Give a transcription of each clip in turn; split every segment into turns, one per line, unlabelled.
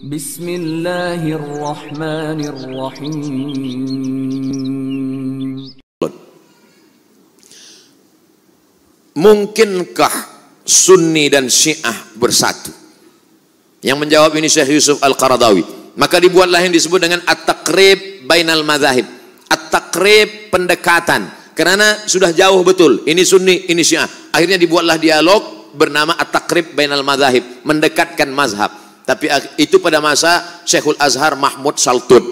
Bismillahirrahmanirrahim.
Mungkinkah Sunni dan Syiah bersatu? Yang menjawab ini Syekh Yusuf Al-Qaradawi. Maka dibuatlah yang disebut dengan at-taqrib bainal madzahib. At-taqrib, pendekatan. Karena sudah jauh betul. Ini Sunni, ini Syiah. Akhirnya dibuatlah dialog bernama at-taqrib bainal madzahib, mendekatkan mazhab. Tapi itu pada masa Syekhul Azhar Mahmud Saltun.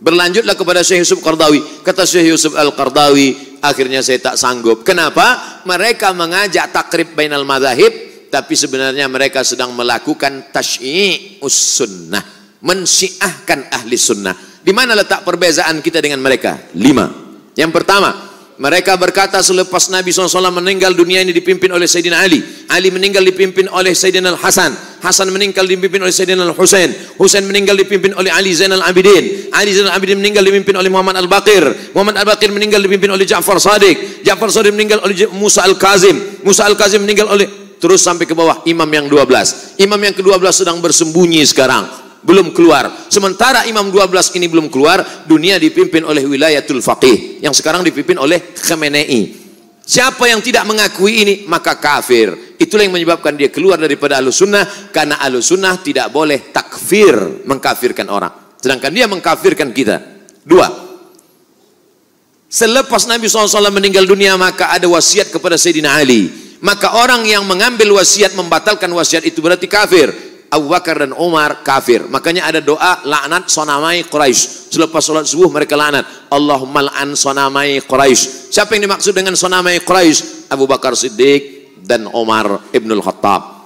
Berlanjutlah kepada Syekh Yusuf Qaradawi. Kata Syekh Yusuf Al-Qaradawi, akhirnya saya tak sanggup. Kenapa? Mereka mengajak takrib bainal madzahib, tapi sebenarnya mereka sedang melakukan tasyyi'us sunnah, mensyiahkan ahli sunnah. Di mana letak perbezaan kita dengan mereka? 5. Yang pertama, mereka berkata selepas Nabi SAW meninggal, dunia ini dipimpin oleh Sayyidina Ali. Ali meninggal dipimpin oleh Sayyidina Al-Hasan. Hasan meninggal dipimpin oleh Sayyidina Al-Husain. Husain meninggal dipimpin oleh Ali Zainal Abidin. Ali Zainal Abidin meninggal dipimpin oleh Muhammad Al-Baqir. Muhammad Al-Baqir meninggal dipimpin oleh Ja'far Shadiq. Ja'far Shadiq meninggal oleh Musa Al-Kazim. Musa Al-Kazim meninggal oleh, terus sampai ke bawah, imam yang 12. Imam yang ke-12 sedang bersembunyi sekarang, belum keluar. Sementara imam 12 ini belum keluar, dunia dipimpin oleh wilayatul faqih yang sekarang dipimpin oleh Khamenei. Siapa yang tidak mengakui ini maka kafir. Itulah yang menyebabkan dia keluar daripada Ahlus Sunnah, karena Ahlus Sunnah tidak boleh takfir, mengkafirkan orang, sedangkan dia mengkafirkan kita. 2. Selepas Nabi SAW meninggal dunia, maka ada wasiat kepada Sayyidina Ali. Maka orang yang mengambil wasiat, membatalkan wasiat itu berarti kafir. Abu Bakar dan Umar kafir. Makanya ada doa laknat sonamai Quraisy. Selepas sholat subuh mereka laknat, Allahumma la'an sonamai Quraisy. Siapa yang dimaksud dengan sonamai Quraisy? Abu Bakar Siddiq dan Umar Ibnul Khattab.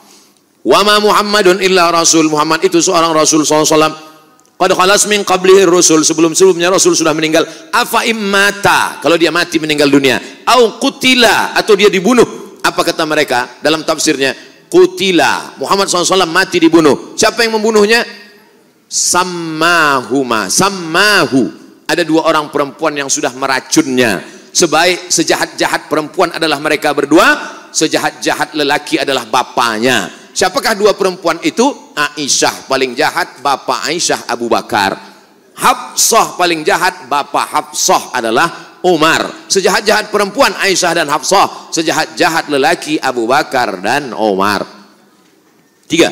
Wa ma Muhammadun illa rasul. Muhammad itu seorang Rasul SAW. Qad khalas min qablihi rusul. Sebelum-sebelumnya Rasul sudah meninggal. Afa immata, kalau dia mati meninggal dunia, au qutila, atau dia dibunuh. Apa kata mereka dalam tafsirnya? Qutila, Muhammad SAW mati dibunuh. Siapa yang membunuhnya? Sammahuma, sammahu. Ada 2 orang perempuan yang sudah meracunnya. Sejahat-jahat perempuan adalah mereka berdua, sejahat-jahat lelaki adalah bapaknya. Siapakah 2 perempuan itu? Aisyah paling jahat, bapak Aisyah Abu Bakar. Hafsah paling jahat, bapak Hafsah adalah Umar. Sejahat-jahat perempuan Aisyah dan Hafsah, sejahat-jahat lelaki Abu Bakar dan Umar. 3.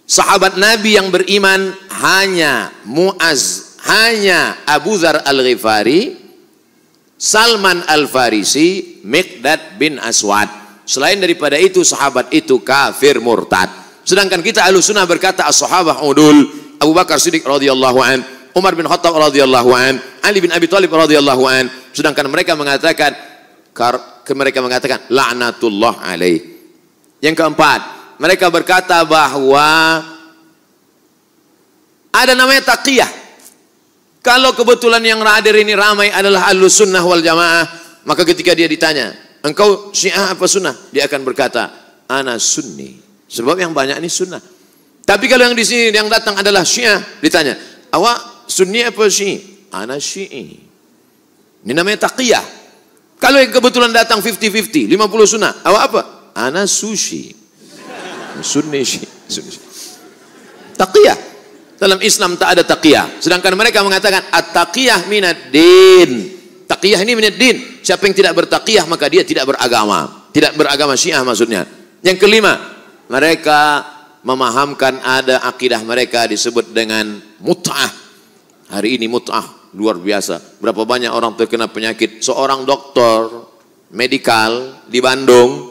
Sahabat Nabi yang beriman hanya Muaz, hanya Abu Dzar Al-Ghifari, Salman Al-Farisi, Miqdad bin Aswad. Selain daripada itu, sahabat itu kafir murtad. Sedangkan kita Ahlussunnah berkata as-sahabah udul. Abu Bakar Siddiq radhiyallahu an, Umar bin Khattab radhiyallahu an, Ali bin Abi Thalib radhiyallahu an. Sedangkan mereka mengatakan laknatullah alaih. Yang keempat, mereka berkata bahwa ada namanya taqiyah. Kalau kebetulan yang hadir ini ramai adalah Ahlus Sunnah wal Jamaah, maka ketika dia ditanya, engkau Syiah apa Sunnah? Dia akan berkata, ana Sunni. Sebab yang banyak ini Sunnah. Tapi kalau yang di sini yang datang adalah Syiah, ditanya, awak Sunni apa Syi'i? Ana Syi'i. Ini namanya taqiyah. Kalau yang kebetulan datang 50-50, 50 Sunnah, awak apa? Ana Sushi. Sunni Syi'i. Taqiyah. Dalam Islam tak ada taqiyah. Sedangkan mereka mengatakan at-taqiyah minad din. Taqiyah ini minad din. Siapa yang tidak bertaqiyah maka dia tidak beragama. Tidak beragama Syiah maksudnya. Yang kelima, mereka memahamkan ada akidah mereka disebut dengan mut'ah. Hari ini mut'ah luar biasa. Berapa banyak orang terkena penyakit. Seorang doktor medikal di Bandung,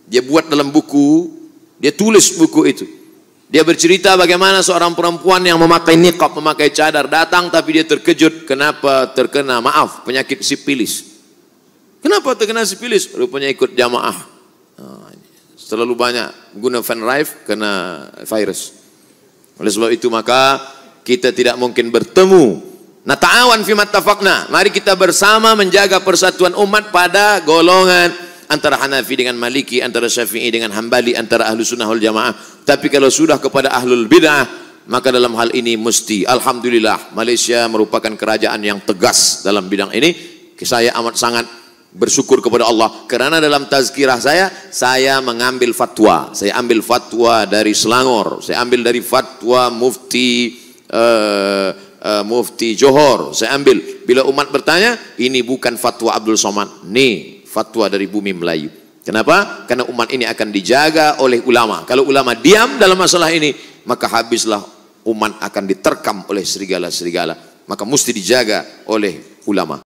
dia buat dalam buku, dia tulis buku itu. Dia bercerita bagaimana seorang perempuan yang memakai niqab, memakai cadar datang, tapi dia terkejut kenapa terkena, penyakit sipilis. Kenapa terkena sipilis? Rupanya ikut jamaah. Terlalu banyak guna Van Rijk kena virus. Oleh sebab itu maka kita tidak mungkin bertemu. Nata'awan fi mattafaqna. Mari kita bersama menjaga persatuan umat pada golongan antara Hanafi dengan Maliki, antara Syafi'i dengan Hambali, antara Ahlus Sunnah wal Jamaah. Tapi kalau sudah kepada Ahlul Bid'ah, maka dalam hal ini mesti, alhamdulillah, Malaysia merupakan kerajaan yang tegas dalam bidang ini. Saya amat sangat bersyukur kepada Allah karena dalam tazkirah saya mengambil fatwa. Saya ambil fatwa dari Selangor, saya ambil dari fatwa Mufti Johor, saya ambil. Bila umat bertanya, ini bukan fatwa Abdul Somad, ini fatwa dari bumi Melayu. Kenapa? Karena umat ini akan dijaga oleh ulama. Kalau ulama diam dalam masalah ini, maka habislah umat akan diterkam oleh serigala-serigala. Maka mesti dijaga oleh ulama.